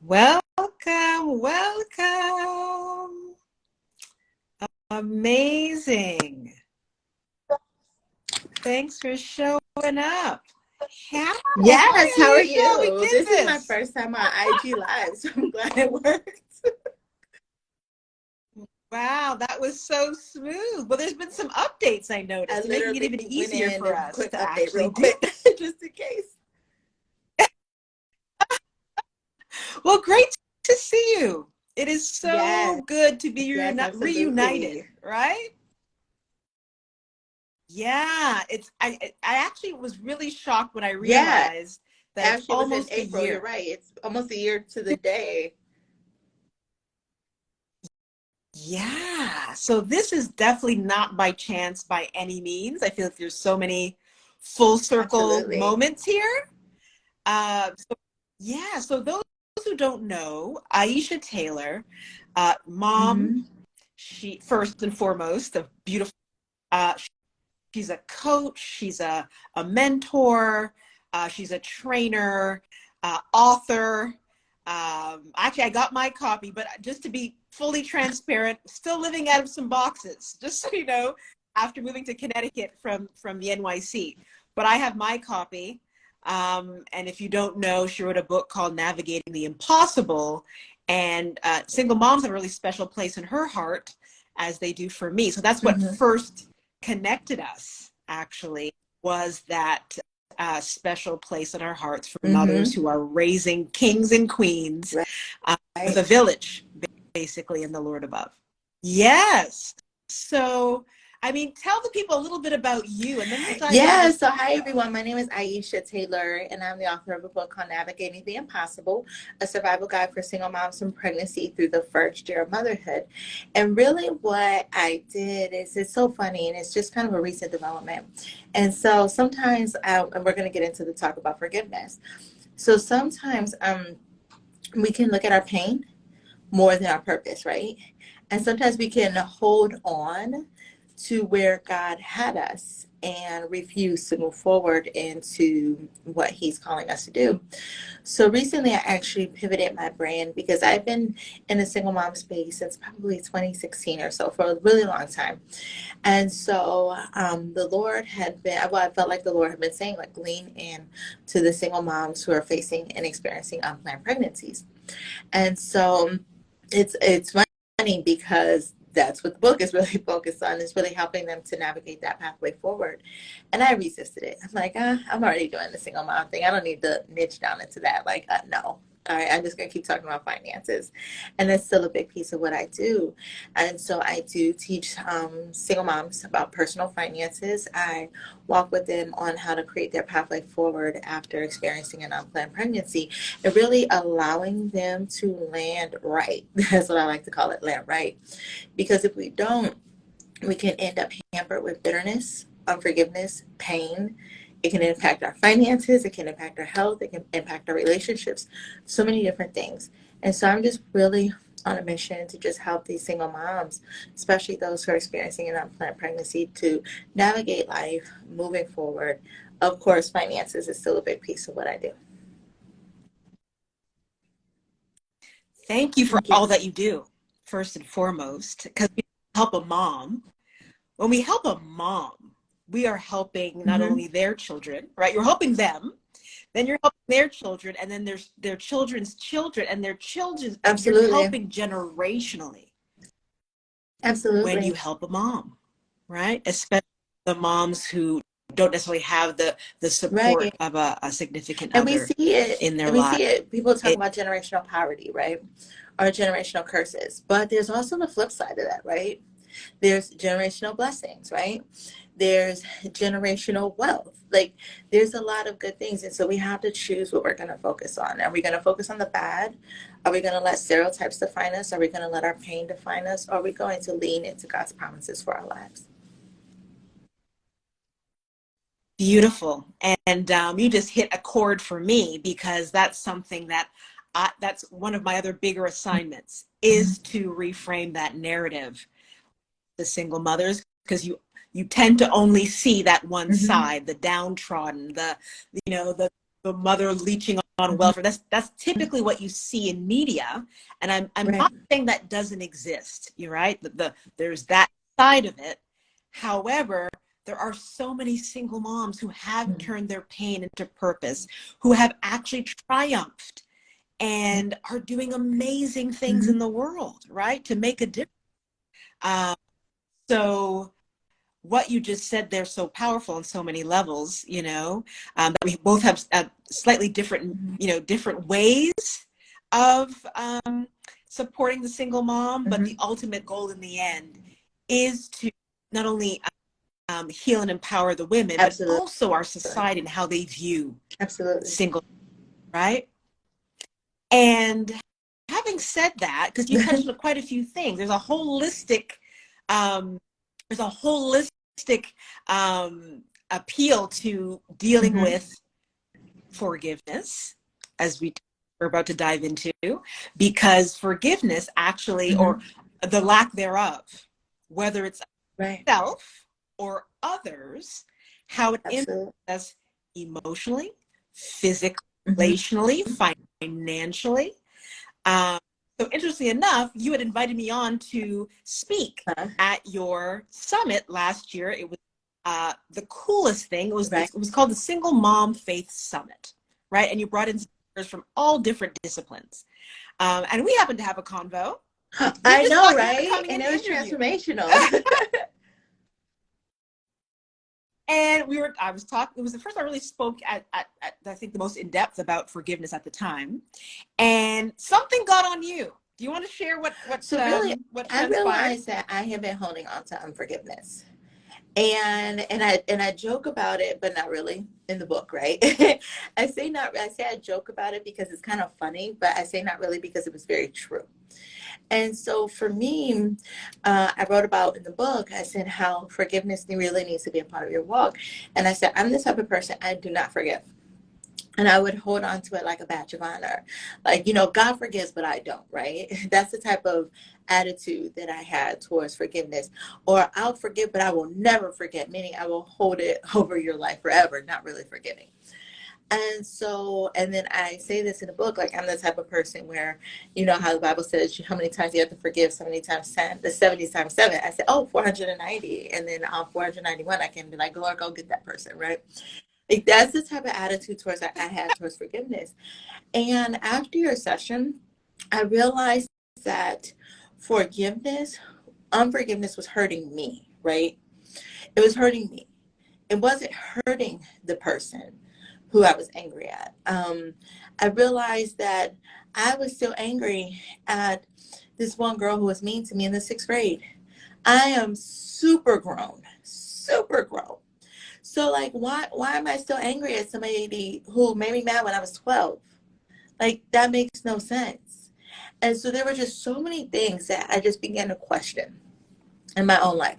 Welcome, welcome. Amazing. Thanks for showing up. How Yes, how are Aisha? We you? did This is my this. first time on IG Live, so I'm glad it worked. Wow, that was so smooth. Well, there's been some updates I I noticed, making it literally even went easier in for and us quick to update actually real do. quick, just in case. Well, great to see you. It is Yes, so good to be yes, reunited, absolutely. right? Yeah, I actually was really shocked when I Yeah, realized that it's actually, it was in almost a April. You're year. right. It's almost a year to the day. Yeah, so this is definitely not by chance by any means. I feel like there's so many full circle Absolutely. moments here. So yeah, so those who don't know, Aisha Taylor, mom, Mm-hmm. she first and foremost, a beautiful, uh, she's a coach, she's a mentor, she's a trainer, author. Actually, I got my copy, but just to be fully transparent, still living out of some boxes, just so you know, after moving to Connecticut from the NYC. But I have my copy. And if you don't know, she wrote a book called Navigating the Impossible. And single moms have a really special place in her heart, as they do for me. So that's what Mm-hmm. first connected us, actually, was that special place in our hearts for mothers Mm-hmm. who are raising kings and queens with Right. a village, basically, in the Lord above. Yes. So, I mean, tell the people a little bit about you, and then we'll dive into Yeah, this. so hi everyone. My name is Aisha Taylor, and I'm the author of a book called Navigating the Impossible, a survival guide for single moms from pregnancy through the first year of motherhood. And really, what I did is it's so funny, and it's just kind of a recent development. And so sometimes, and we're going to get into the talk about forgiveness. So sometimes we can look at our pain more than our purpose, right? And sometimes we can hold on to where God had us and refuse to move forward into what He's calling us to do. So recently, I actually pivoted my brand because I've been in the single mom space since probably 2016 or so, for a really long time. And so the Lord had been, well, I felt like the Lord had been saying, like, lean in to the single moms who are facing and experiencing unplanned pregnancies. And so it's funny because that's what the book is really focused on, is really helping them to navigate that pathway forward. And I resisted it. I'm like, I'm already doing the single mom thing. I don't need to niche down into that. Like, no. All right, I'm just going to keep talking about finances. And that's still a big piece of what I do. And so I do teach single moms about personal finances. I walk with them on how to create their pathway forward after experiencing an unplanned pregnancy, and really allowing them to land right. That's what I like to call it, land right. Because if we don't, we can end up hampered with bitterness, unforgiveness, pain. It can impact our finances, it can impact our health, it can impact our relationships, so many different things. And so I'm just really on a mission to just help these single moms, especially those who are experiencing an unplanned pregnancy, to navigate life moving forward. Of course, finances is still a big piece of what I do. Thank you for Thank you. all that you do, first and foremost, because we help a mom. When we help a mom, we are helping not Mm-hmm. only their children, right? You're helping them, then you're helping their children, and then there's their children's children and their children's. You're Absolutely. helping generationally when you Absolutely. help a mom, right? Especially the moms who don't necessarily have the support Right. of a significant And we other see it, in their and we life. see it, people talk It, about generational poverty, right? Or generational curses. But there's also the flip side of that, right? There's generational blessings, right? There's generational wealth. Like, there's a lot of good things. And so we have to choose what we're going to focus on. Are we going to focus on the bad? Are we going to let stereotypes define us? Are we going to let our pain define us? Or are we going to lean into God's promises for our lives? Beautiful. And you just hit a chord for me, because that's something that that's one of my other bigger assignments, is to reframe that narrative, the single mothers, because you tend to only see that one Mm-hmm. side, the downtrodden, the the mother leeching on welfare. That's typically what you see in media. And I'm Right. not saying that doesn't exist. You're right. There's that side of it. However, there are so many single moms who have turned their pain into purpose, who have actually triumphed and are doing amazing things in the world, right? To make a difference. So what you just said there so powerful on so many levels, that we both have slightly different, different ways of supporting the single mom, but the ultimate goal in the end is to not only heal and empower the women, Absolutely. but also our society and how they view single, right? And having said that, because you touched on quite a few things, there's a holistic appeal to dealing with forgiveness, as we're about to dive into, because forgiveness actually, or the lack thereof, whether it's self or others, how it impacts us emotionally, physically, relationally, financially. So interestingly enough, you had invited me on to speak at your summit last year. It was the coolest thing. It was called the Single Mom Faith Summit, right? And you brought in speakers from all different disciplines. And we happened to have a convo. I know, right? And it was transformational. And it was the first I really spoke at I think the most in depth about forgiveness at the time. And something got on you. Do you want to share what really, what I transpired? realized that I have been holding on to unforgiveness. And I joke about it, but not really in the book, right? I say I joke about it because it's kind of funny, but I say not really because it was very true. And so for me, I wrote about in the book, I said how forgiveness really needs to be a part of your walk. And I said, I'm the type of person, I do not forgive. And I would hold on to it like a badge of honor. Like, God forgives, but I don't, right? That's the type of attitude that I had towards forgiveness. Or I'll forgive, but I will never forget, meaning I will hold it over your life forever, not really forgiving. And then I say this in the book, like I'm the type of person where, how the Bible says how many times you have to forgive, so many times 10, the 70 times 7. I said, 490. And then on 491, I can be like, Lord, go get that person, right? Like that's the type of attitude towards I had towards forgiveness. And after your session, I realized that unforgiveness was hurting me, right? It was hurting me. It wasn't hurting the person who I was angry at. I realized that I was still angry at this one girl who was mean to me in the 6th grade. I am super grown, super grown. So like, why am I still angry at somebody who made me mad when I was 12? Like that makes no sense. And so there were just so many things that I just began to question in my own life.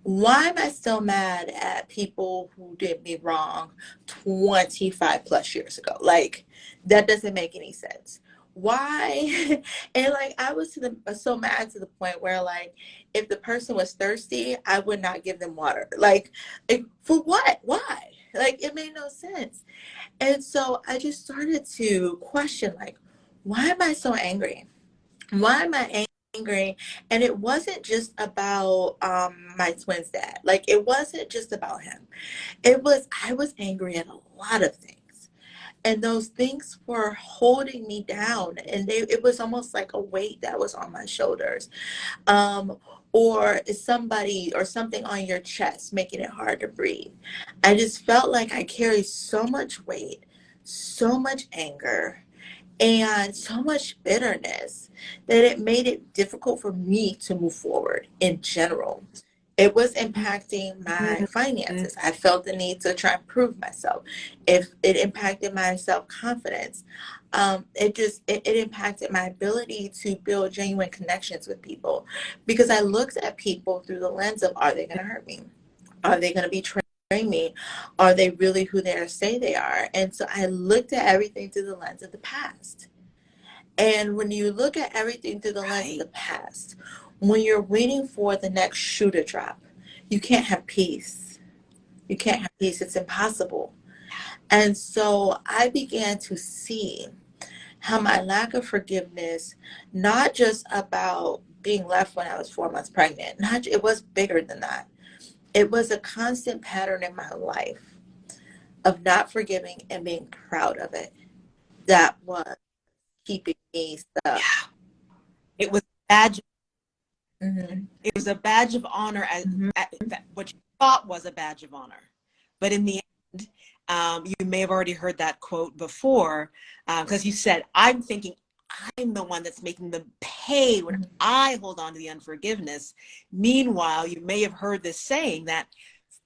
Why am I still mad at people who did me wrong 25 plus years ago? Like that doesn't make any sense. Why? And like I was so mad to the point where like if the person was thirsty, I would not give them water. Like for what? Why? Like it made no sense. And so I just started to question like, why am I so angry? Why am I angry? And it wasn't just about my twin's dad. Like it wasn't just about him. I was angry at a lot of things. And those things were holding me down. And it was almost like a weight that was on my shoulders. Or is somebody or something on your chest making it hard to breathe. I just felt like I carried so much weight, so much anger, and so much bitterness that it made it difficult for me to move forward in general. It was impacting my finances. I felt the need to try and prove myself. If it impacted my self-confidence, it impacted my ability to build genuine connections with people because I looked at people through the lens of, are they going to hurt me? Are they going to betray me? Are they really who they say they are? And so I looked at everything through the lens of the past. And when you look at everything through the lens of the past, when you're waiting for the next shoe to drop, you can't have peace. You can't have peace. It's impossible. And so I began to see how my lack of forgiveness, not just about being left when I was 4 months pregnant, not, it was bigger than that. It was a constant pattern in my life of not forgiving and being proud of it. That was keeping me stuck. Yeah. It was a badge. Mm-hmm. It was a badge of honor, Mm-hmm. what you thought was a badge of honor. But in the end, you may have already heard that quote before, because you said, I'm thinking I'm the one that's making them pay when I hold on to the unforgiveness. Meanwhile, you may have heard this saying that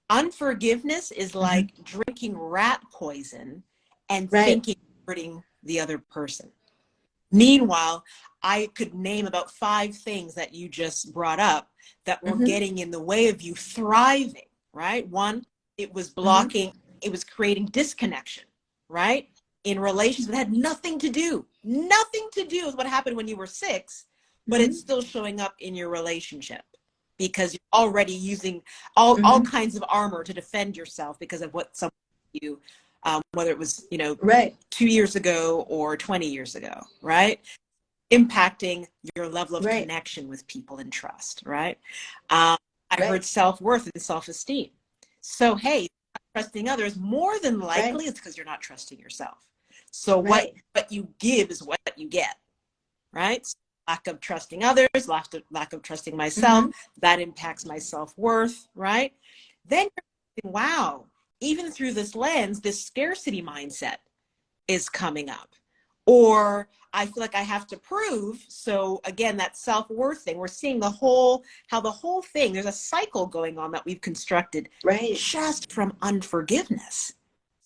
unforgiveness is Mm-hmm. like drinking rat poison and Right. thinking hurting the other person. Meanwhile, I could name about 5 things that you just brought up that were Mm-hmm. getting in the way of you thriving, right? One, it was Mm-hmm. blocking, it was creating disconnection, right? In relations that had nothing to do with what happened when you were 6, but it's Mm-hmm. still showing up in your relationship because you're already using all Mm-hmm. kinds of armor to defend yourself because of what someone you, whether it was, Right. 2 years ago or 20 years ago, right? Impacting your level of Right. connection with people and trust, right? I Right. heard self-worth and self-esteem. So, hey, trusting others, more than Right. likely it's because you're not trusting yourself. So what Right. you give is what you get, right? So lack of trusting others, lack of trusting myself, Mm-hmm. that impacts my self-worth, right? Then you're thinking, wow, even through this lens, this scarcity mindset is coming up. Or I feel like I have to prove. So again, that self-worth thing, we're seeing how the whole thing, there's a cycle going on that we've constructed Right. just from unforgiveness.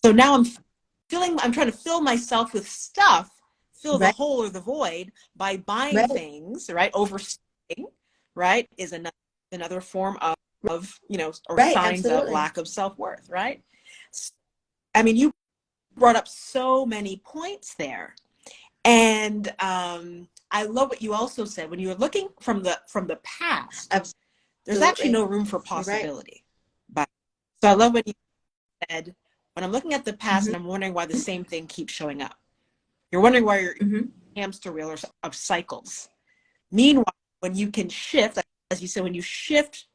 So now I'm trying to fill myself with stuff, fill the Right. hole or the void by buying Right. things, right? Overspending, right? Is another form or Right. signs of Absolutely. lack of self-worth, right? I mean, you brought up so many points there. And I love what you also said when you were looking from the past. There's actually Absolutely. no room for You're right. possibility. But so I love when you said, when I'm looking at the past Mm-hmm. and I'm wondering why the same thing keeps showing up. You're wondering why your Mm-hmm. hamster wheel of cycles. Meanwhile, when you can shift, as you said, when you shift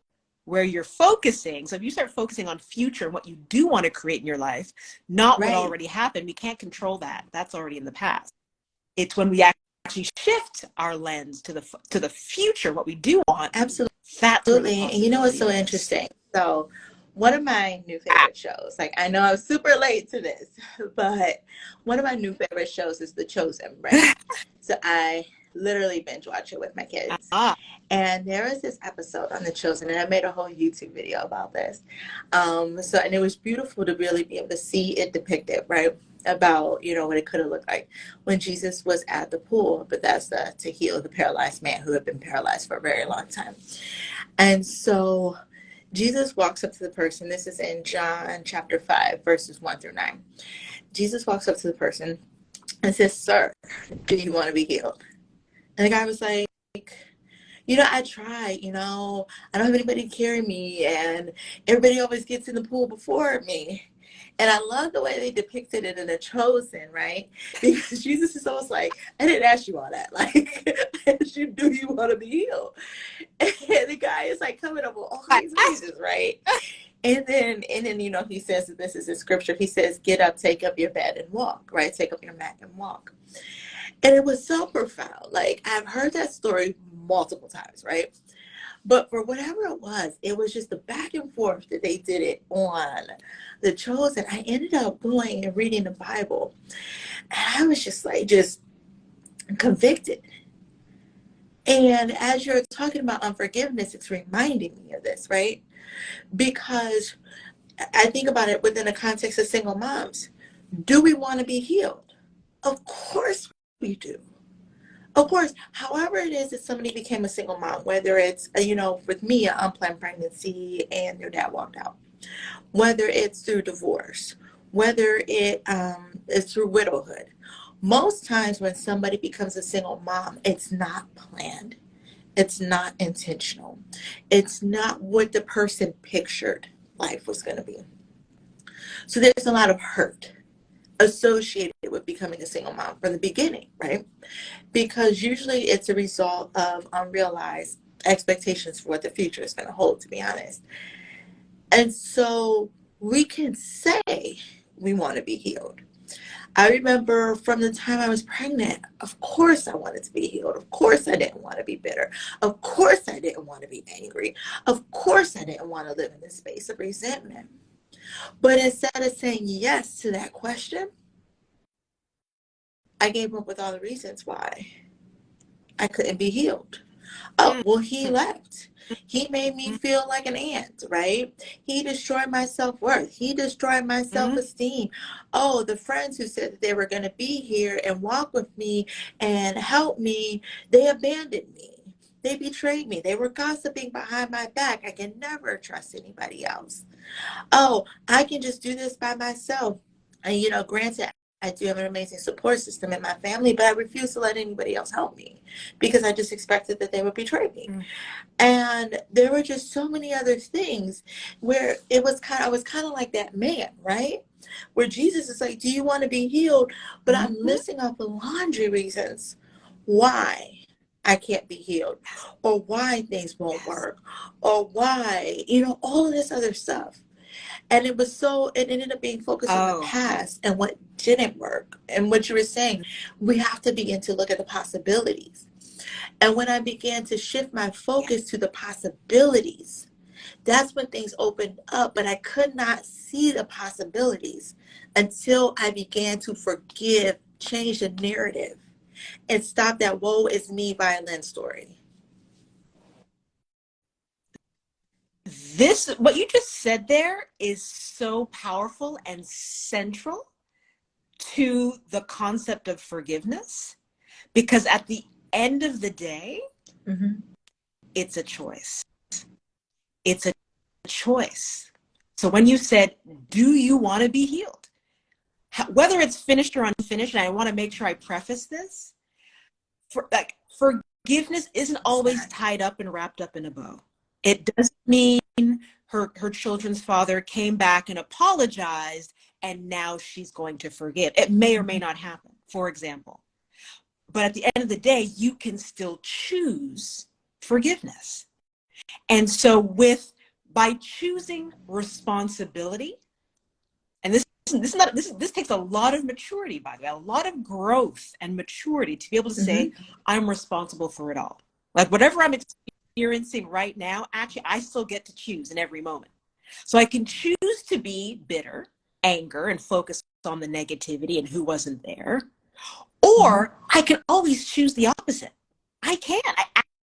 where you're focusing, so if you start focusing on future and what you do want to create in your life, not what Right. already happened, we can't control that. That's already in the past. It's when we actually shift our lens to the future, what we do want. Absolutely. That's where the And you know what's possibility so lives. interesting? So, one of my new favorite shows, like I know I'm super late to this, but one of my new favorite shows is The Chosen, right? So I literally binge watch it with my kids. Ah, And there is this episode on The Chosen, and I made a whole YouTube video about this. And it was beautiful to really be able to see it depicted, right? About, what it could have looked like when Jesus was at the pool of Bethesda to heal the paralyzed man who had been paralyzed for a very long time. And so Jesus walks up to the person. This is in John chapter 5, verses 1 through 9. Jesus walks up to the person and says, "Sir, do you want to be healed?" And the guy was like, I try, I don't have anybody to carry me, and everybody always gets in the pool before me. And I love the way they depicted it in The Chosen, right? Because Jesus is almost like, I didn't ask you all that. Like, I asked you, do you want to be healed? And the guy is like coming up with all I these asked. reasons, right? And then, he says that this is his scripture. He says, get up, take up your bed and walk, right? Take up your mat and walk. And it was so profound. Like, I've heard that story multiple times, right? But for whatever it was just the back and forth that they did it on The Chosen. I ended up going and reading the Bible. And I was just like, just convicted. And as you're talking about unforgiveness, it's reminding me of this, right? Because I think about it within the context of single moms. Do we want to be healed? Of course we do. Of course, however it is that somebody became a single mom, whether it's, with me, an unplanned pregnancy and their dad walked out, whether it's through divorce, whether it is through widowhood. Most times when somebody becomes a single mom, it's not planned. It's not intentional. It's not what the person pictured life was going to be. So there's a lot of hurt. associated with becoming a single mom from the beginning, right? Because usually it's a result of unrealized expectations for what the future is going to hold, to be honest. And so we can say we want to be healed. I remember from the time I was pregnant, of course I wanted to be healed. Of course I didn't want to be bitter. Of course I didn't want to be angry. Of course I didn't want to live in this space of resentment. But instead of saying yes to that question, I gave up with all the reasons why I couldn't be healed. Oh, well, he left. He made me feel like an ant, right? He destroyed my self-worth. He destroyed my self-esteem. Oh, the friends who said that they were going to be here and walk with me and help me, they abandoned me. They betrayed me. They were gossiping behind my back. I can never trust anybody else. Oh, I can just do this by myself. And, granted, I do have an amazing support system in my family, but I refuse to let anybody else help me because I just expected that they would betray me. And there were just so many other things where I was kind of like that man, right? Where Jesus is like, do you want to be healed? But I'm listing off the laundry reasons why I can't be healed, or why things won't work, or why, all of this other stuff. And it ended up being focused on the past and what didn't work. And what you were saying, we have to begin to look at the possibilities. And when I began to shift my focus to the possibilities, that's when things opened up. But I could not see the possibilities until I began to forgive, change the narrative, and stop that woe is me violin story. What you just said there is so powerful and central to the concept of forgiveness, because at the end of the day, it's a choice. It's a choice. So when you said, do you want to be healed? Whether it's finished or unfinished, and I want to make sure I preface this, forgiveness isn't always tied up and wrapped up in a bow. It doesn't mean her children's father came back and apologized and now she's going to forgive. It may or may not happen, for example. But at the end of the day, you can still choose forgiveness. And so by choosing responsibility, and this takes a lot of maturity, by the way, a lot of growth and maturity to be able to say, I'm responsible for it all. Like whatever I'm experiencing right now, actually, I still get to choose in every moment. So I can choose to be bitter, anger, and focus on the negativity and who wasn't there. Or I can always choose the opposite. I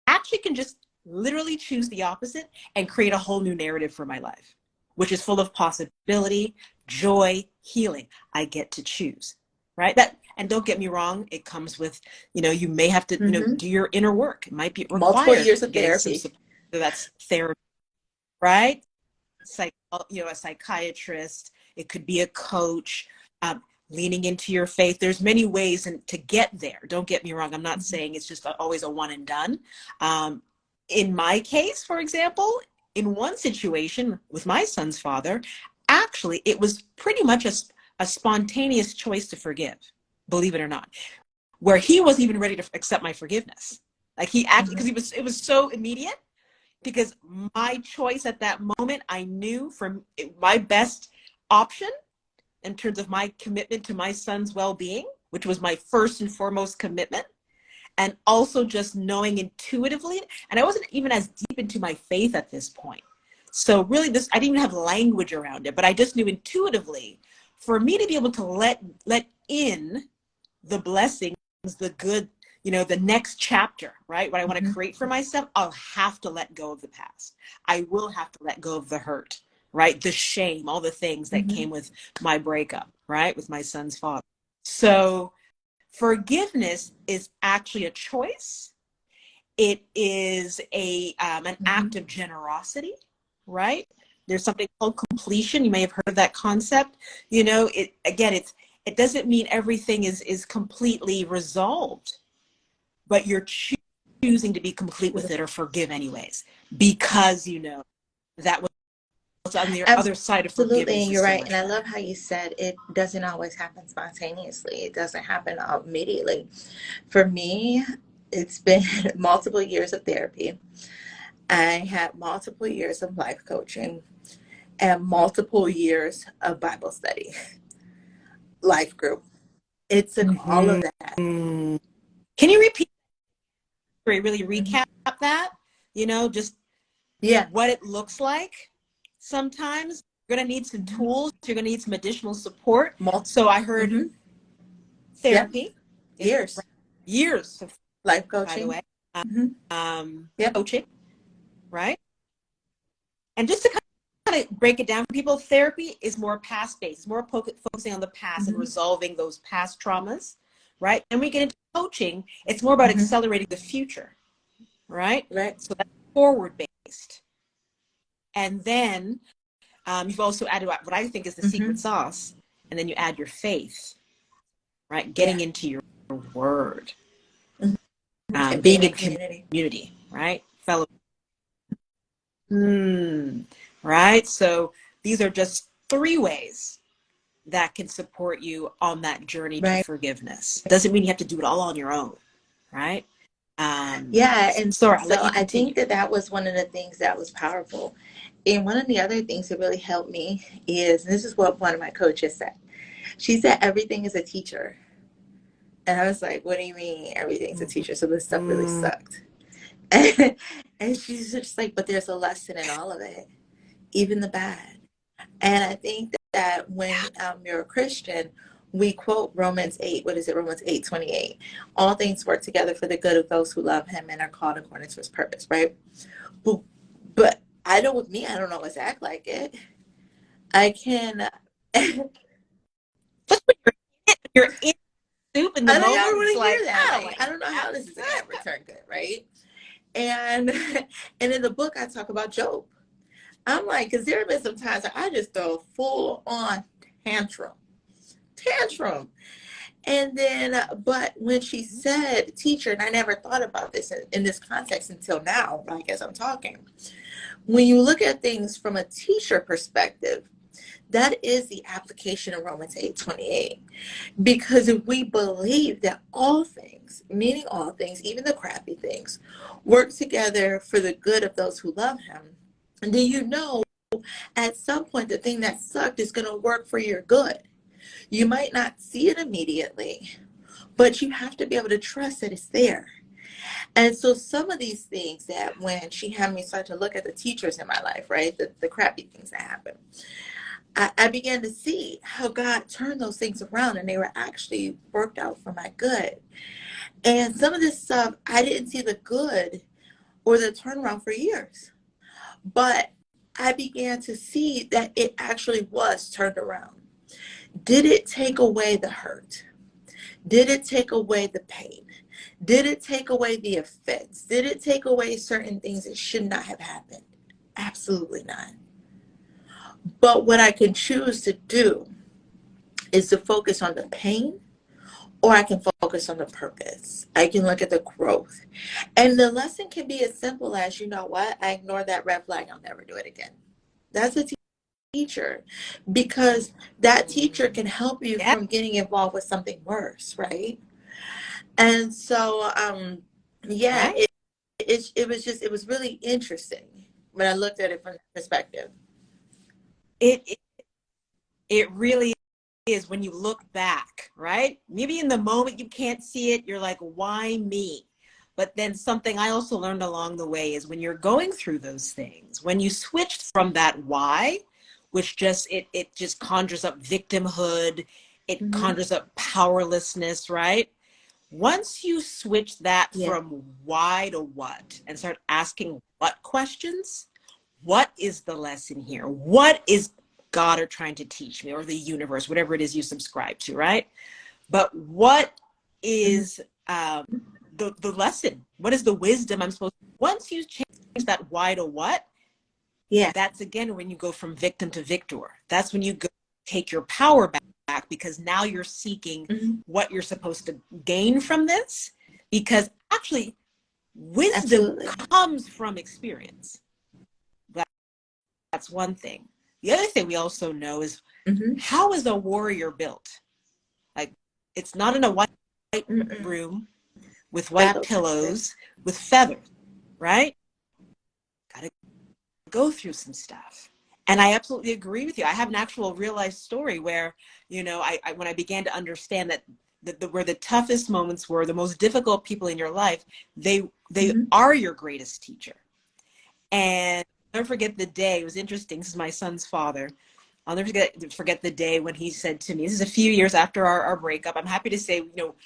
actually can just literally choose the opposite and create a whole new narrative for my life, which is full of possibility, joy, healing. I get to choose, right? And don't get me wrong, it comes with, you may have to, do your inner work. It might be required. Multiple years of therapy. So that's therapy, right? A psychiatrist. It could be a coach. Leaning into your faith. There's many ways to get there. Don't get me wrong. I'm not saying it's just always a one and done. In my case, for example, in one situation with my son's father, actually, it was pretty much a spontaneous choice to forgive, believe it or not, where he wasn't even ready to accept my forgiveness. Like he actually, because it was so immediate, because my choice at that moment, I knew from my best option in terms of my commitment to my son's well-being, which was my first and foremost commitment, and also just knowing intuitively, and I wasn't even as deep into my faith at this point. So really I didn't even have language around it, but I just knew intuitively, for me to be able to let in the blessings, the good, the next chapter, right? What I want to create for myself, I'll have to let go of the past. I will have to let go of the hurt, right? The shame, all the things that came with my breakup, right? With my son's father. So forgiveness is actually a choice. It is an act of generosity, right? There's something called completion. You may have heard of that concept. It doesn't mean everything is completely resolved, but you're choosing to be complete with it or forgive anyways, because that was on the other side of Absolutely, and forgiveness is you're so right. much And I better. love how you said it doesn't always happen spontaneously. It doesn't happen immediately. For me, it's been multiple years of therapy. I had multiple years of life coaching and multiple years of Bible study, life group. It took all of Mm-hmm. that. Can you repeat, really Mhm. recap that? Just Yeah. what it looks like. Sometimes you're going to need some hmm tools. You're going to need some additional support. Mul- So I heard hmm Yeah. therapy is Years. years of, Life by the coaching. way, hmm Yep. coaching, right? And just to kind of break it down for people, therapy is more past based, more focusing on the past and hmm resolving those past traumas, right? And we get into coaching, it's more about hmm accelerating the future, right? Right. So that's forward based. And then you've also added what I think is the hmm secret sauce, and then you add your faith, right? Yeah. Getting into your word, hmm And being being in in community. community, right? Fellow, right? So these are just 3 ways that can support you on that journey to Right. forgiveness. Doesn't mean you have to do it all on your own, right? Yeah. And Sorry, I'll let so you I think continue. that was one of the things that was powerful. And one of the other things that really helped me is, and this is what one of my coaches said. She said, everything is a teacher. And I was like, what do you mean everything's a teacher? So this stuff really Mm, sucked. And she's just like, but there's a lesson in all of it, even the bad. And I think that when you're a Christian, we quote Romans 8, what is it? Romans 8:28. All things work together for the good of those who love him and are called according to his purpose, right? But, but I know with me, I don't always act like it. I can, I you're in soup in the don't ever moment. want It's to hear like, that, oh right? my I don't know how this is going to ever turn good, right? And and in the book, I talk about Job. I'm like, because there have been some times that I just throw a full on tantrum, tantrum. And then, but when she said teacher, and I never thought about this in this context until now, like as I'm talking, when you look at things from a teacher perspective, that is the application of Romans 8:28. Because if we believe that all things, meaning all things, even the crappy things, work together for the good of those who love him, and then at some point the thing that sucked is going to work for your good. You might not see it immediately, but you have to be able to trust that it's there. And so some of these things that when she had me start to look at the teachers in my life, right, the crappy things that happen, I began to see how God turned those things around and they were actually worked out for my good. And some of this stuff, I didn't see the good or the turnaround for years. But I began to see that it actually was turned around. Did it take away the hurt? Did it take away the pain? Did it take away the offense? Did it take away certain things that should not have happened? Absolutely not. But what I can choose to do is to focus on the pain, or I can focus on the purpose. I can look at the growth. And the lesson can be as simple as, you know what? I ignore that red flag. I'll never do it again. That's a teacher, because that teacher can help you yeah, from getting involved with something worse, right? And so, yeah, right. it was really interesting when I looked at it from that perspective. It it really is when you look back, right? Maybe in the moment you can't see it, you're like, why me? But then something I also learned along the way is when you're going through those things, when you switched from that why, which it just conjures up victimhood, it hmm conjures up powerlessness, right? Once you switch that Yeah, from why to what and start asking what questions, what is the lesson here? What is God or trying to teach me, or the universe, whatever it is you subscribe to, right? But what hmm is the lesson? What is the wisdom I'm supposed to? Once you change that why to what, yeah, that's again when you go from victim to victor. That's when you go take your power back, because now you're seeking hmm what you're supposed to gain from this. Because actually, wisdom absolutely. comes from experience. That's one thing. the other thing we also know is, how is a warrior built? Like, it's not in a white room with white pillows with feathers, right? Got to go through some stuff. And I absolutely agree with you. I have an actual real life story where, you know, I when I began to understand that where the toughest moments were, the most difficult people in your life, they are your greatest teacher. And I'll never forget the day. It was interesting. This is my son's father. I'll never forget the day when he said to me, this is a few years after our breakup. I'm happy to say, you know,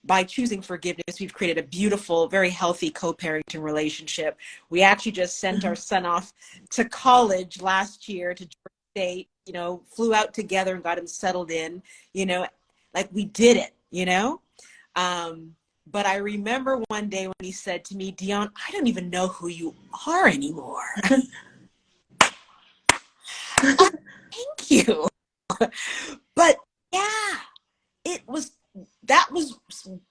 by choosing forgiveness, we've created a beautiful, very healthy co-parenting relationship. We actually just sent our son off to college last year to Georgia State, you know, flew out together and got him settled in, you know, like we did it, you know? But I remember one day when he said to me, Dionne, I don't even know who you are anymore. Oh, thank you. But yeah, that was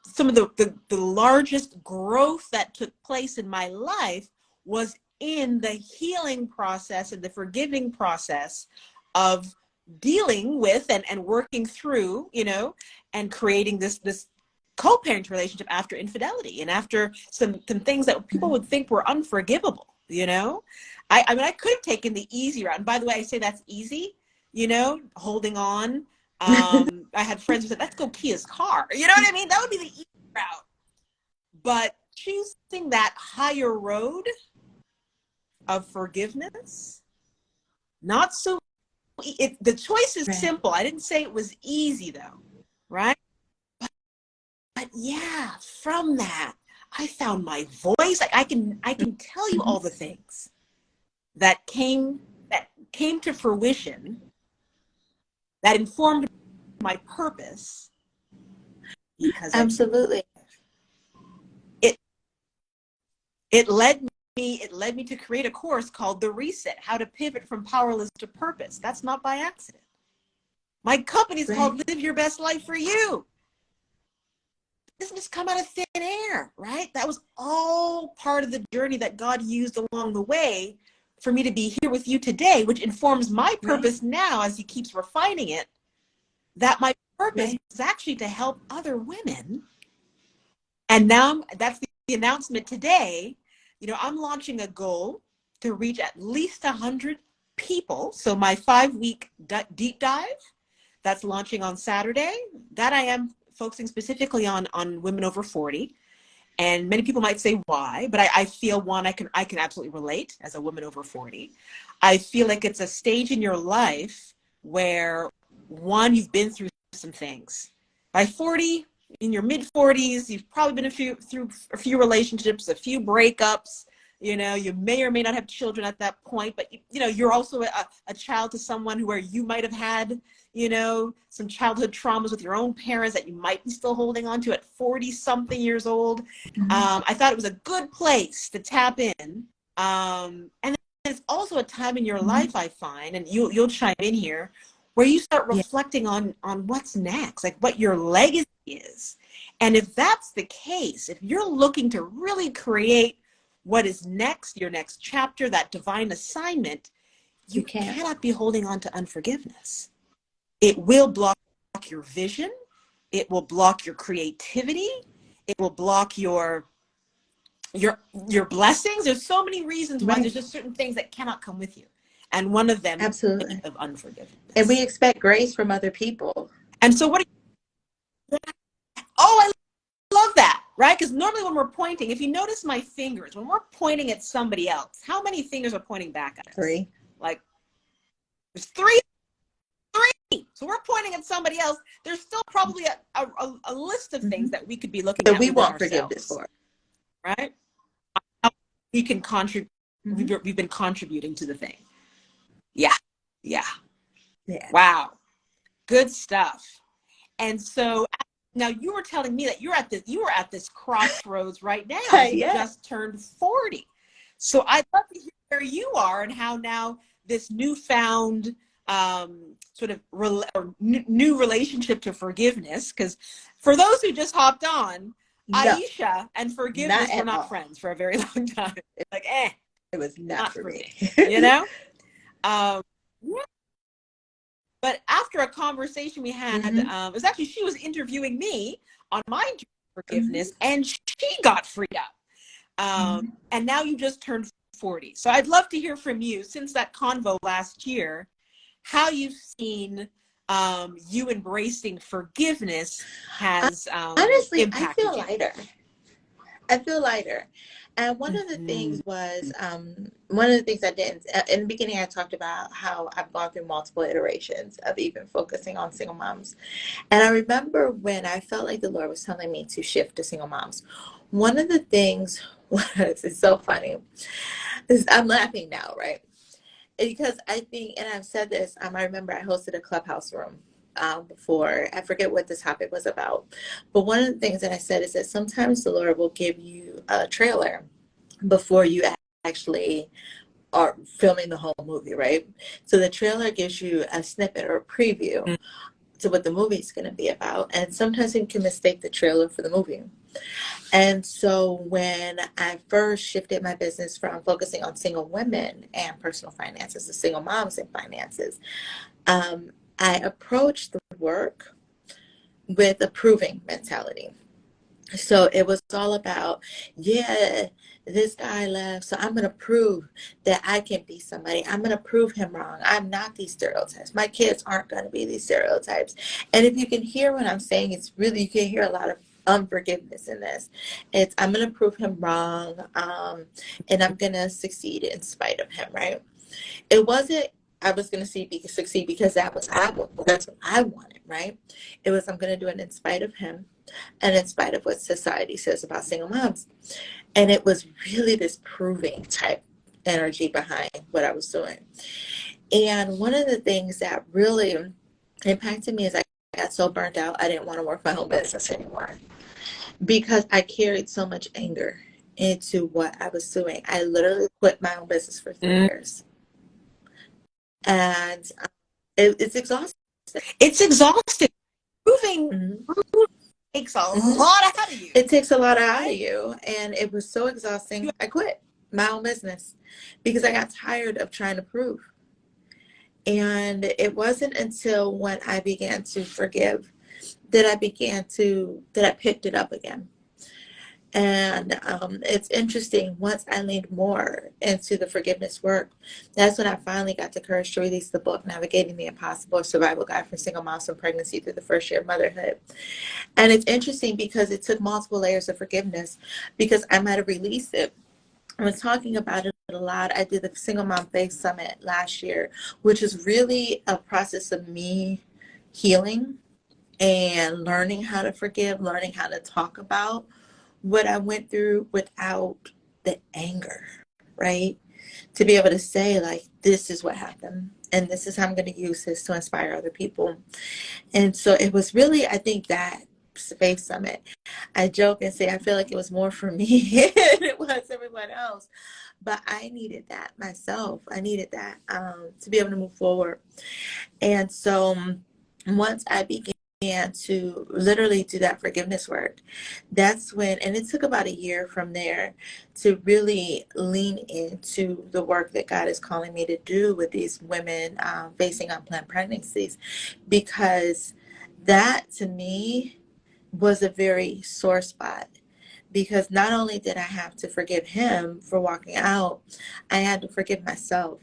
some of the largest growth that took place in my life was in the healing process and the forgiving process of dealing with and working through, you know, and creating this co-parent relationship after infidelity and after some things that people would think were unforgivable, you know. I mean, I could have taken the easy route. And by the way, I say that's easy, you know, holding on. I had friends who said, let's go key his car. You know what I mean? That would be the easy route. But choosing that higher road of forgiveness, not so, the choice is simple. I didn't say it was easy though, right? But yeah, from that, I found my voice. Like I can tell you all the things that came to fruition that informed my purpose, because absolutely it led me to create a course called The Reset: How to Pivot from Powerless to Purpose. That's not by accident. My company's called Live Your Best Life for You. This just come out of thin air, right? That was all part of the journey that God used along the way for me to be here with you today, which informs my purpose now as he keeps refining it, that my purpose is actually to help other women. And now that's the announcement today. You know, I'm launching a goal to reach at least 100 people. So my 5-week deep dive, that's launching on Saturday, that I am focusing specifically on women over 40. And many people might say why, but I feel, one, I can absolutely relate as a woman over 40. I feel like it's a stage in your life where, one, you've been through some things. By 40, in your mid 40s, you've probably been through a few relationships, a few breakups. You know, you may or may not have children at that point, but you know, you're also a child to someone where you might have had, you know, some childhood traumas with your own parents that you might be still holding on to at 40 something years old. I thought it was a good place to tap in. And it's also a time in your life, I find, and you'll chime in here, where you start reflecting on what's next, like what your legacy is. And if that's the case, if you're looking to really create what is next, your next chapter, that divine assignment, you cannot be holding on to unforgiveness. It will block your vision. It will block your creativity. It will block your blessings. There's so many reasons why there's just certain things that cannot come with you. And one of them is of unforgiveness. And we expect grace from other people. And so I love that, right? Because normally when we're pointing, if you notice my fingers, when we're pointing at somebody else, how many fingers are pointing back at us? 3. Like, there's 3. So we're pointing at somebody else. There's still probably a list of things that we could be looking at. We want forgiveness for, right? We can contribute. We've been contributing to the thing. Yeah. Wow, good stuff. And so now you were telling me that you were at this crossroads right now. You just turned 40. So I'd love to hear where you are and how now this newfound sort of new relationship to forgiveness. Because for those who just hopped on, Aisha and forgiveness were not friends for a very long time. Like, it was not for me. You know? But after a conversation we had, Mm-hmm. it was actually, she was interviewing me on my Mm-hmm. forgiveness, and she got freed up. Mm-hmm. And now you just turned 40. So I'd love to hear from you, since that convo last year, how you've seen you embracing forgiveness has Honestly, I impacted feel you. lighter. I feel lighter. And one of the Mm-hmm. things was, one of the things I didn't, in the beginning, I talked about how I've gone through multiple iterations of even focusing on single moms. And I remember when I felt like the Lord was telling me to shift to single moms. One of the things was, it's so funny, is I'm laughing now, right? Because I think, and I've said this, I remember I hosted a clubhouse room before. I forget what the topic was about. But one of the things that I said is that sometimes the Lord will give you a trailer before you actually are filming the whole movie, right? So the trailer gives you a snippet or a preview to what the movie is going to be about. And sometimes you can mistake the trailer for the movie. And so when I first shifted my business from focusing on single women and personal finances to single moms and finances, I approached the work with a proving mentality. So it was all about, yeah, this guy left, so I'm going to prove that I can be somebody. I'm going to prove him wrong. I'm not these stereotypes. My kids aren't going to be these stereotypes. And if you can hear what I'm saying, it's really, you can hear a lot of unforgiveness in this. It's, I'm going to prove him wrong, and I'm going to succeed in spite of him, right? It wasn't, I was going to succeed because that's what I wanted, right? It was, I'm going to do it in spite of him and in spite of what society says about single moms. And it was really this proving type energy behind what I was doing. And one of the things that really impacted me is I got so burnt out, I didn't want to work my own business anymore because I carried so much anger into what I was doing. I literally quit my own business for 3 years. And it's exhausting. It's exhausting. Proving Mm-hmm. takes a Mm-hmm. lot out of you, It takes a lot out of right? you. And it was so You, exhausting. I quit my own business because I got tired of trying to prove. And it wasn't until when I began to forgive that I picked it up again. And it's interesting, once I leaned more into the forgiveness work, that's when I finally got the courage to release the book, Navigating the Impossible, a Survival Guide for Single Moms from Pregnancy Through the First Year of Motherhood. And it's interesting because it took multiple layers of forgiveness because I might have released it. I was talking about it a lot. I did the Single Mom Faith Summit last year, which is really a process of me healing and learning how to forgive, learning how to talk about what I went through without the anger, right? To be able to say, like, this is what happened, and this is how I'm going to use this to inspire other people. And so it was really, I think, that Faith Summit. I joke and say I feel like it was more for me than it was everyone else. But I needed that myself. I needed that to be able to move forward. And so once I began to literally do that forgiveness work, that's when, and it took about a year from there to really lean into the work that God is calling me to do with these women facing unplanned pregnancies, because that to me was a very sore spot. Because not only did I have to forgive him for walking out, I had to forgive myself.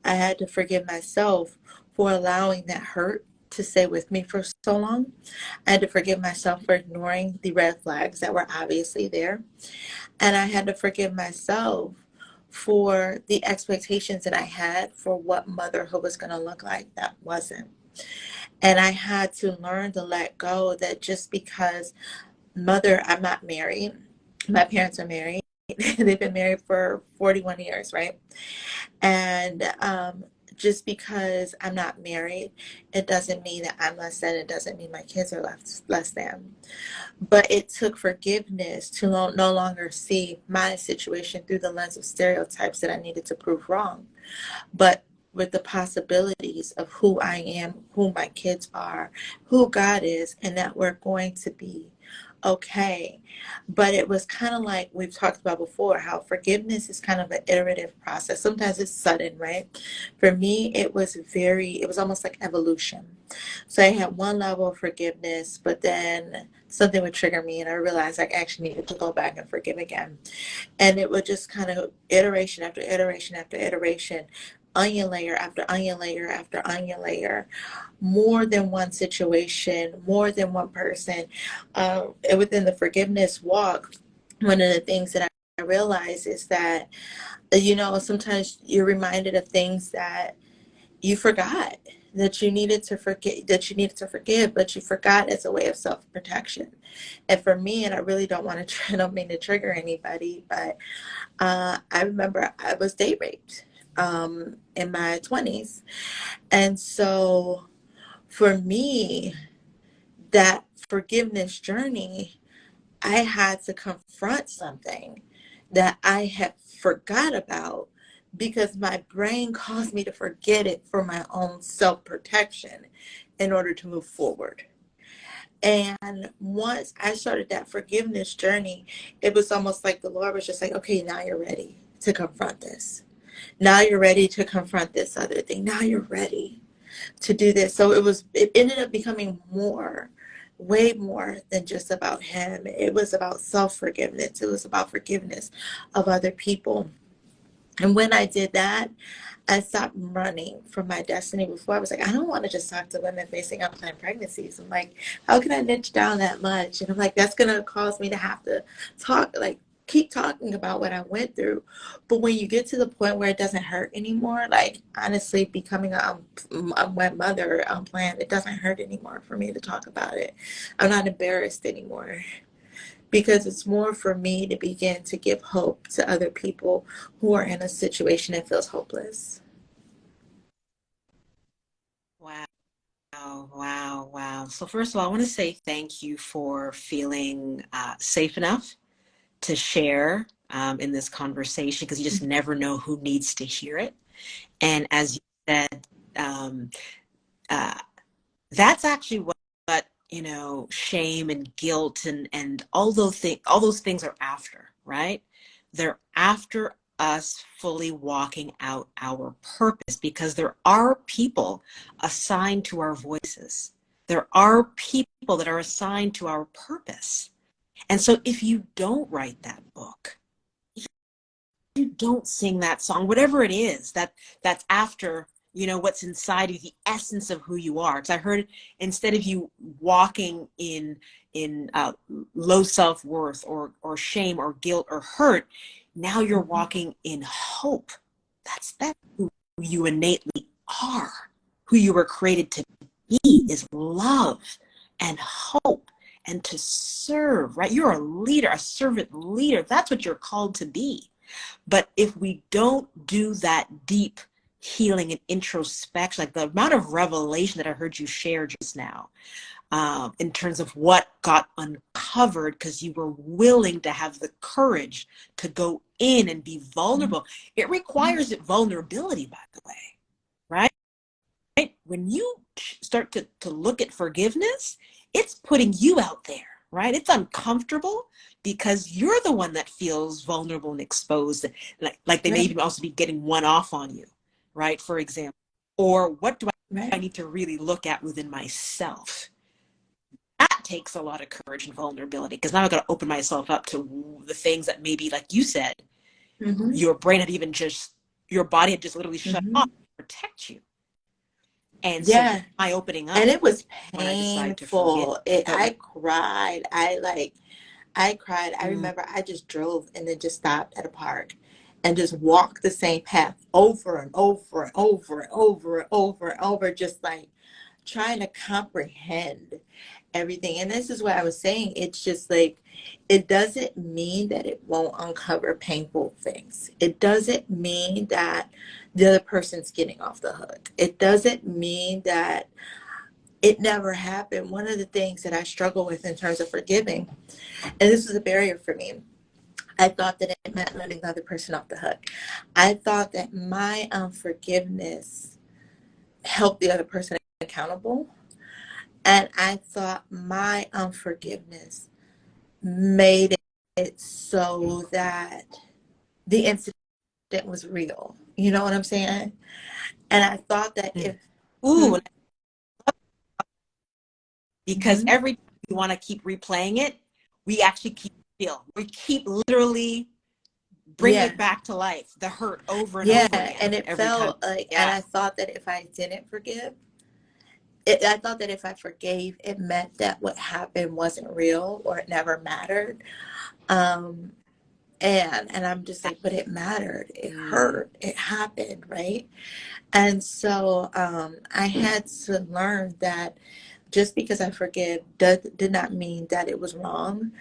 I had to forgive myself for allowing that hurt to stay with me for so long. I had to forgive myself for ignoring the red flags that were obviously there. And I had to forgive myself for the expectations that I had for what motherhood was going to look like that wasn't. And I had to learn to let go that just because I'm not married. My parents are married. They've been married for 41 years, right? And just because I'm not married, it doesn't mean that I'm less than. It doesn't mean my kids are less than. But it took forgiveness to no longer see my situation through the lens of stereotypes that I needed to prove wrong, but with the possibilities of who I am, who my kids are, who God is, and that we're going to be okay. But it was kind of like we've talked about before, how forgiveness is kind of an iterative process. Sometimes it's sudden, right? For me, it was almost like evolution. So I had one level of forgiveness, but then something would trigger me and I realized I actually needed to go back and forgive again. And it would just kind of iteration after iteration after iteration, onion layer after onion layer after onion layer, more than one situation, more than one person. And within the forgiveness walk, one of the things that I realize is that, sometimes you're reminded of things that you forgot that you needed to forgive, but you forgot as a way of self-protection. And for me, and I really don't want to I don't mean to trigger anybody, but I remember I was date raped in my 20s. And so for me, that forgiveness journey, I had to confront something that I had forgot about because my brain caused me to forget it for my own self protection in order to move forward. And once I started that forgiveness journey, it was almost like the Lord was just like, okay, now you're ready to confront this. Now you're ready to confront this other thing. Now you're ready to do this. So it ended up becoming way more than just about him. It was about self-forgiveness. It was about forgiveness of other people. And when I did that, I stopped running from my destiny. Before, I was like, I don't want to just talk to women facing unplanned pregnancies. I'm like, how can I niche down that much? And I'm like, that's going to cause me to have to keep talking about what I went through. But when you get to the point where it doesn't hurt anymore, like honestly, becoming a wet mother unplanned, it doesn't hurt anymore for me to talk about it. I'm not embarrassed anymore, because it's more for me to begin to give hope to other people who are in a situation that feels hopeless. Wow. Wow. Wow. So first of all, I want to say thank you for feeling safe enough to share in this conversation, because you just never know who needs to hear it. And as you said, um, uh, that's actually what shame and guilt and all those things are after, right? They're after us fully walking out our purpose, because there are people assigned to our voices. There are people that are assigned to our purpose. And so if you don't write that book, you don't sing that song, whatever it is that's after, what's inside you, the essence of who you are. Because I heard, instead of you walking in low self-worth or shame or guilt or hurt, now you're walking in hope. That's who you innately are. Who you were created to be is love and hope and to serve, right? You're a leader, a servant leader. That's what you're called to be. But if we don't do that deep healing and introspection, like the amount of revelation that I heard you share just now, in terms of what got uncovered because you were willing to have the courage to go in and be vulnerable. It requires vulnerability, by the way, right? When you start to look at forgiveness, it's putting you out there, right? It's uncomfortable because you're the one that feels vulnerable and exposed. Like they may Right. even also be getting one off on you, right? For example, or what do I Right. need to really look at within myself? That takes a lot of courage and vulnerability, because now I've got to open myself up to the things that maybe, like you said, Mm-hmm. your body had just literally shut off Mm-hmm. to protect you. And so Yeah. my opening And up it was when I decided to forgive painful. felt like, I cried. I cried. I mm, remember I just drove and then just stopped at a park and just walked the same path over and over and over and over and over and over, just like trying to comprehend everything. And this is what I was saying. It's just like, it doesn't mean that it won't uncover painful things. It doesn't mean that the other person's getting off the hook. It doesn't mean that it never happened. One of the things that I struggle with in terms of forgiving, and this was a barrier for me, I thought that it meant letting the other person off the hook. I thought that my unforgiveness helped the other person accountable. And I thought my unforgiveness made it so that the incident was real. You know what I'm saying? And I thought that Mm. if, Ooh, because Mhm. every time we want to keep replaying it, we actually keep feel. We keep literally bringing Yeah, it back to life, the hurt over and yeah, over again and it every time. felt like, and Yeah. I thought that if I didn't forgive, I thought that if I forgave, it meant that what happened wasn't real or it never mattered. Um, and I'm just like, but it mattered. It Mm. hurt. It happened, right? And so I had to learn that just because I forgive did not mean that it was wrong.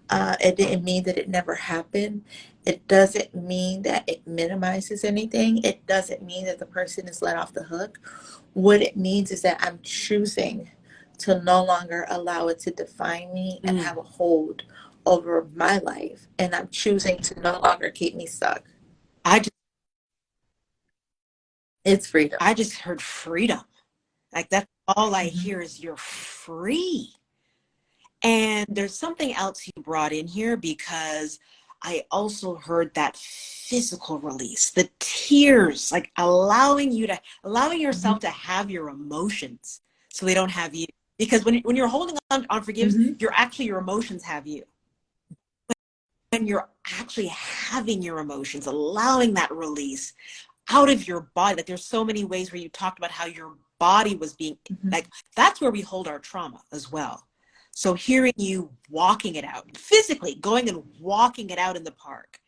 It didn't mean that it never happened. It doesn't mean that it minimizes anything. It doesn't mean that the person is let off the hook. What it means is that I'm choosing to no longer allow it to define me and Mm. have a hold over my life. And I'm choosing to no longer keep me stuck. I just It's freedom. I just heard freedom. Like that's all I Mhm. hear is you're free. And there's something else you brought in here because I also heard that physical release, the tears, like allowing Mhm. yourself to have your emotions so they don't have you. Because when you're holding on forgiveness, Mhm. you're actually your emotions have you. When you're actually having your emotions, allowing that release out of your body, like there's so many ways where you talked about how your body was being, Mhm. like that's where we hold our trauma as well. So hearing you walking it out physically, going and walking it out in the park,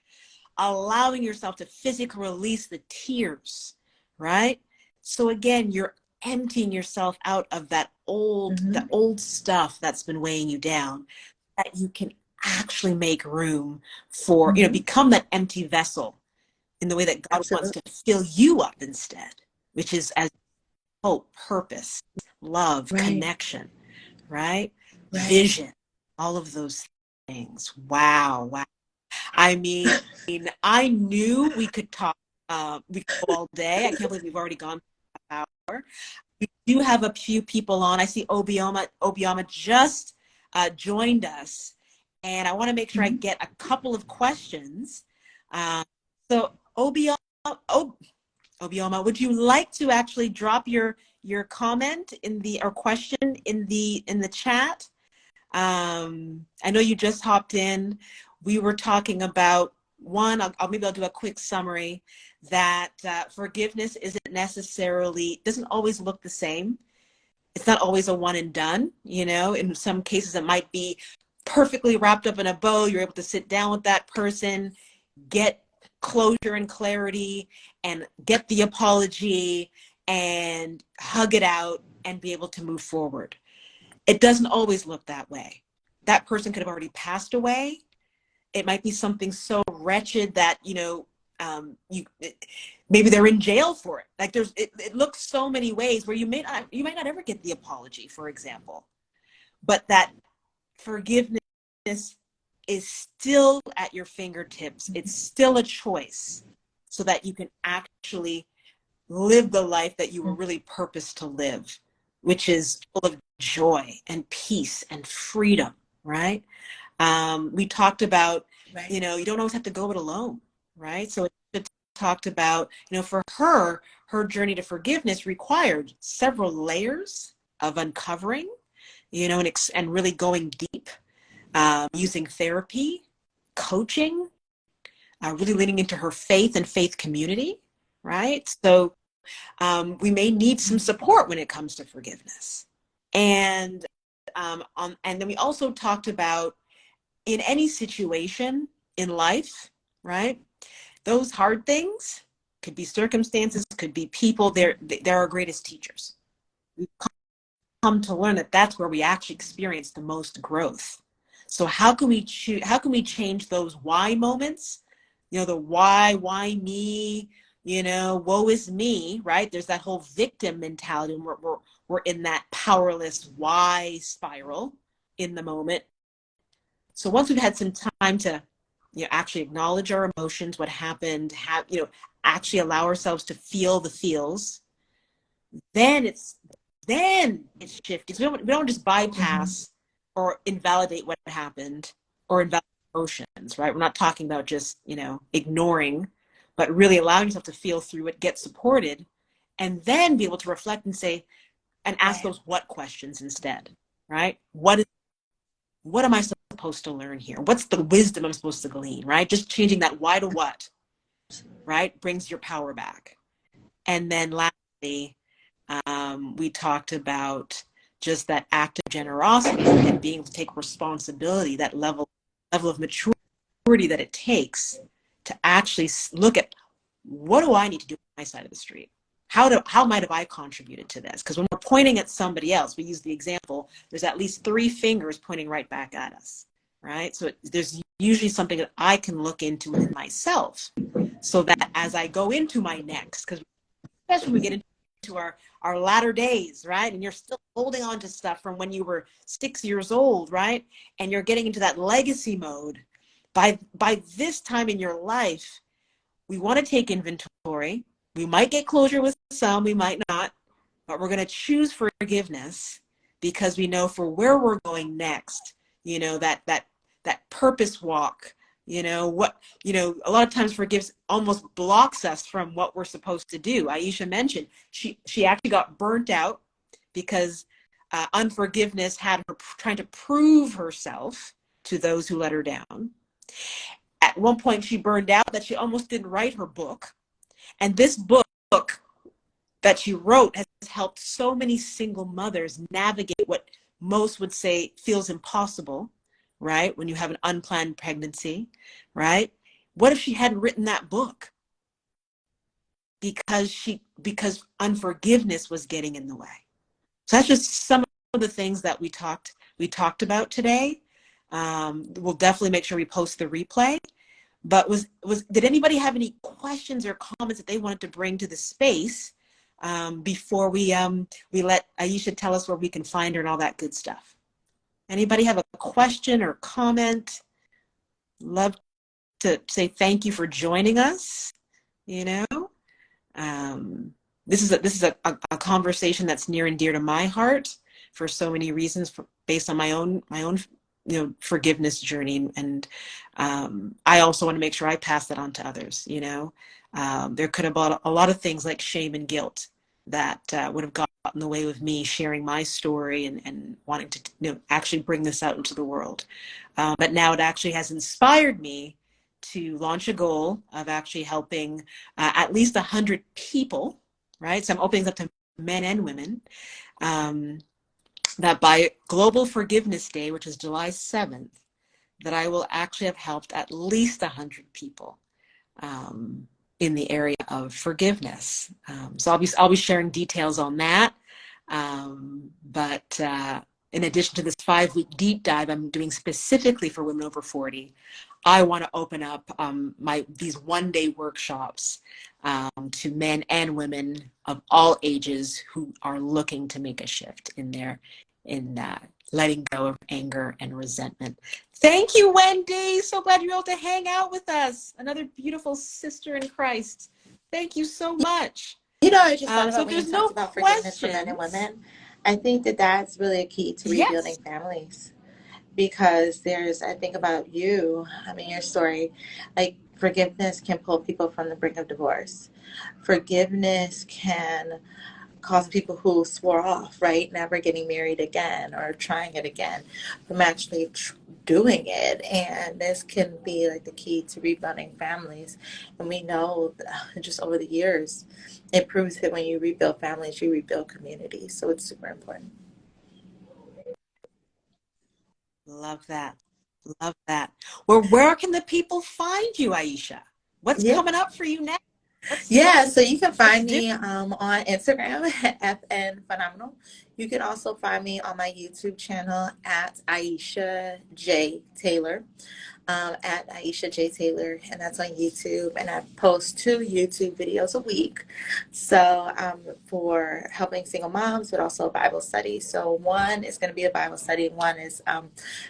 allowing yourself to physically release the tears, right? So again, you're emptying yourself out of the Mhm. old stuff that's been weighing you down, that you can actually make room for, Mhm. become that empty vessel in the way that God wants Absolutely. to fill you up instead, which is as hope, purpose, love, Right. connection, right? Right. Vision, all of those things. Wow, wow. I mean, I knew we could talk, we could go all day. I can't believe we've already gone an hour. We do have a few people on. I see Obioma just joined us, and I want to make sure I Mhm. get a couple of questions. Um, so Obioma, oh, Obioma, would you like to actually drop your comment in the or question in the chat? I know you just hopped in. We were talking about one. Maybe I'll do a quick summary that forgiveness doesn't always look the same. It's not always a one and done. In some cases, it might be perfectly wrapped up in a bow. You're able to sit down with that person, get closure and clarity, and get the apology and hug it out and be able to move forward. It doesn't always look that way. That person could have already passed away. It might be something so wretched that maybe they're in jail for it. Like it looks so many ways where you might not ever get the apology, for example, but that forgiveness is still at your fingertips. It's still a choice, so that you can actually live the life that you were really purposed to live, which is full of joy and peace and freedom, right? We talked about, Right. you don't always have to go it alone, right? So it talked about, for her journey to forgiveness required several layers of uncovering, and really going deep, using therapy, coaching, really leaning into her faith and faith community, right? So we may need some support when it comes to forgiveness. And and then we also talked about in any situation in life, right? Those hard things could be circumstances, could be people. They're our greatest teachers. We've come to learn that that's where we actually experience the most growth. So how can we choose? How can we change those why moments? The why me? Woe is me, right? There's that whole victim mentality, and we're in that powerless why spiral in the moment. So once we've had some time to, actually acknowledge our emotions, what happened, actually allow ourselves to feel the feels, then it's shifting. So we don't just Mhm. bypass or invalidate what happened. or invalid emotions, right? We're not talking about just, you know, ignoring, but really allowing yourself to feel through it, get supported, and then be able to reflect and say, and ask Right. those what questions instead, right? What am I supposed to learn here? What's the wisdom I'm supposed to glean, right? Just changing that why to what, right? Brings your power back. And then lastly, we talked about just that act of generosity and being able to take responsibility, that level of maturity that it takes to actually look at, what do I need to do on my side of the street? How might have I contributed to this? Because when we're pointing at somebody else, we use the example, there's at least 3 fingers pointing right back at us, right? So there's usually something that I can look into within myself, so that as I go into my next, because especially when we get into our latter days, right? And you're still holding on to stuff from when you were 6 years old, right? And you're getting into that legacy mode. By this time in your life, we want to take inventory. We might get closure with some, we might not, but we're going to choose forgiveness because we know for where we're going next, you know, that purpose walk, you know, a lot of times forgiveness almost blocks us from what we're supposed to do. Aisha mentioned she actually got burnt out because unforgiveness had her trying to prove herself to those who let her down. At one point, she burned out that she almost didn't write her book. And this book that she wrote has helped so many single mothers navigate what most would say feels impossible, right? When you have an unplanned pregnancy, right? What if she hadn't written that book because unforgiveness was getting in the way? So that's just some of the things that we talked about today. We'll definitely make sure we post the replay. But did anybody have any questions or comments that they wanted to bring to the space before we let Aisha tell us where we can find her and all that good stuff? Anybody have a question or comment? Love to say thank you for joining us. You know, this is a conversation that's near and dear to my heart for so many reasons, based on my own forgiveness journey, and I also want to make sure I pass that on to others. There could have been a lot of things like shame and guilt that would have gotten in the way of me sharing my story and wanting to actually bring this out into the world. But now it actually has inspired me to launch a goal of actually helping at least 100 people, right? So I'm opening up to men and women, that by Global Forgiveness Day, which is July 7th, that I will actually have helped at least 100 people in the area of forgiveness. So I'll be sharing details on that. But in addition to this 5-week deep dive I'm doing specifically for women over 40, I want to open up these one-day workshops to men and women of all ages who are looking to make a shift in letting go of anger and resentment. Thank you, Wendy. So glad you're able to hang out with us. Another beautiful sister in Christ. Thank you so much. I just thought So about if when you there's talked no about forgiveness for men and questions, women. I think that that's really a key to rebuilding yes. families, because I think about you, your story, like forgiveness can pull people from the brink of divorce. Forgiveness can cause people who swore off, right, never getting married again or trying it again, from actually doing it. And this can be like the key to rebuilding families. And we know just over the years, it proves that when you rebuild families, you rebuild communities. So it's super important. Love that. Love that. Well, where can the people find you, Aisha? What's Yeah. coming up for you next? Yeah, so you can Let's find do. me on Instagram at FN Phenomenal. You can also find me on my YouTube channel at Aisha J. Taylor. at Aisha J. Taylor, and that's on YouTube. And I post 2 YouTube videos a week. So for helping single moms, but also Bible study. So one is going to be a Bible study. One is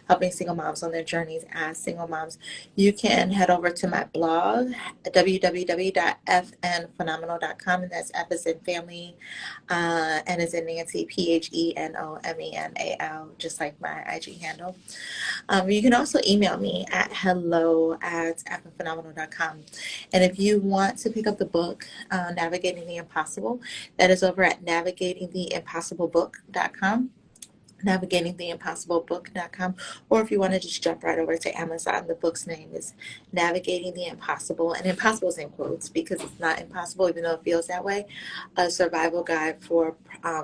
helping single moms on their journeys as single moms. You can head over to my blog, www.fnphenomenal.com, and that's F as in family, N as in Nancy, PHENOMENAL, just like my IG handle. You can also email me at hello@fnphenomenal.com. And if you want to pick up the book, Navigating the Impossible, that is over at navigatingtheimpossiblebook.com. navigatingtheimpossiblebook.com, or if you want to just jump right over to Amazon, the book's name is Navigating the Impossible, and impossible is in quotes because it's not impossible even though it feels that way. A survival guide for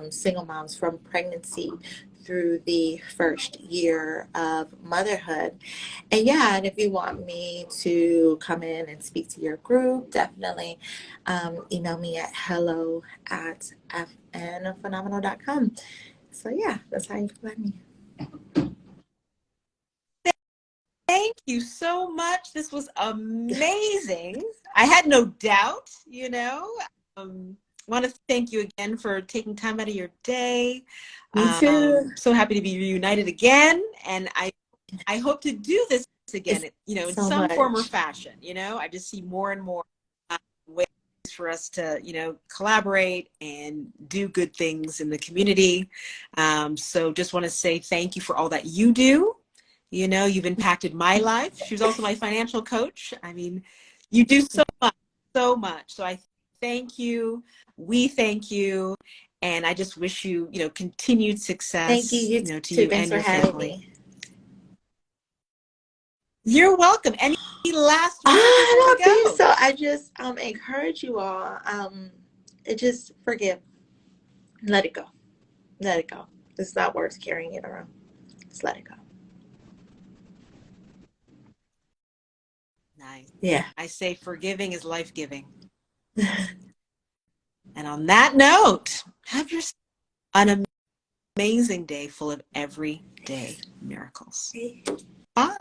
single moms from pregnancy through the first year of motherhood. And yeah, and if you want me to come in and speak to your group, definitely email me at hello@fnphenomenal.com. So yeah, that's how you find me. Thank you so much. This was amazing. I had no doubt, you know. Want to thank you again for taking time out of your day. Me too. So happy to be reunited again, and I hope to do this again, It's you know, in so some form or much. fashion. You know, I just see more and more ways for us to, you know, collaborate and do good things in the community. So just want to say thank you for all that you do. You know, you've impacted my life. She was also my financial coach. I mean, you do so much, so much. So I thank you. We thank you. And I just wish you, you know, continued Thank you. success, You you know, to too. you Thanks and for your having family. me. You're welcome. Any last words I before we don't think go? so. I just encourage you all. It just forgive. Let it go. Let it go. It's not worth carrying it around. Just let it go. Nice. Yeah. I say forgiving is life-giving. And on that note, have yourself an amazing day full of everyday miracles. Bye.